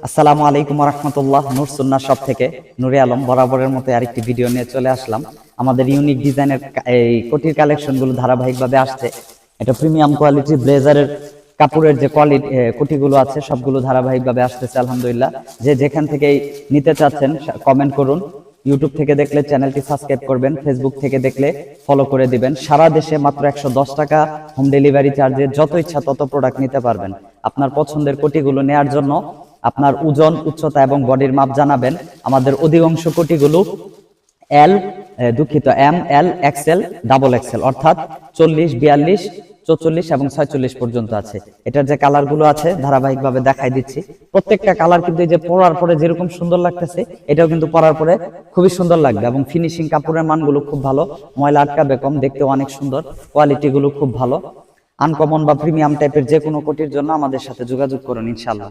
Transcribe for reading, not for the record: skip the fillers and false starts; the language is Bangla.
আসসালামু আলাইকুম রাহমাতুল্লাহ। নূর সুন্নাহ শপ থেকে নূরে আলম বরাবরের মতো আরেকটি ভিডিও নিয়ে চলে আসলাম। আমাদের ইউনিক ডিজাইনের এই কোটির কালেকশনগুলো ধারাবাহিকভাবে আসছে। এটা প্রিমিয়াম কোয়ালিটির ব্লেজারের কাপড়ের যে কোয়ালিটি কোটিগুলো আছে সবগুলো ধারাবাহিকভাবে আসতেছে আলহামদুলিল্লাহ। যে যেখান থেকে নিতে চাচ্ছেন কমেন্ট করুন। ইউটিউব থেকে দেখলে চ্যানেলটি সাবস্ক্রাইব করবেন, ফেসবুক থেকে দেখলে ফলো করে দিবেন। সারা দেশে মাত্র 110 টাকা হোম ডেলিভারি চার্জে যত ইচ্ছা তত প্রোডাক্ট নিতে পারবেন। আপনার পছন্দের কোটিগুলো নেয়ার জন্য আপনার ওজন, উচ্চতা এবং বডির মাপ জানাবেন। আমাদের অধিকাংশ কোটিগুলো এম, এল, এক্সেল, ডাবল এক্সেল অর্থাৎ 40, 42, 44 এবং 46 পর্যন্ত আছে। এটার যে কালারগুলো আছে ধারাবাহিকভাবে দেখাই দিচ্ছি। প্রত্যেকটা কালার কিন্তু এই যে পরার পরে যেরকম সুন্দর লাগতেছে এটাও কিন্তু পরার পরে খুবই সুন্দর লাগবে এবং ফিনিশিং কাপড়ের মানগুলো খুব ভালো, ময়লা আটকাবে কম, দেখতেও অনেক সুন্দর, কোয়ালিটিগুলো খুব ভালো। আনকমন বা প্রিমিয়াম টাইপের যে কোনো কোটির জন্য আমাদের সাথে যোগাযোগ করুন ইনশাআল্লাহ।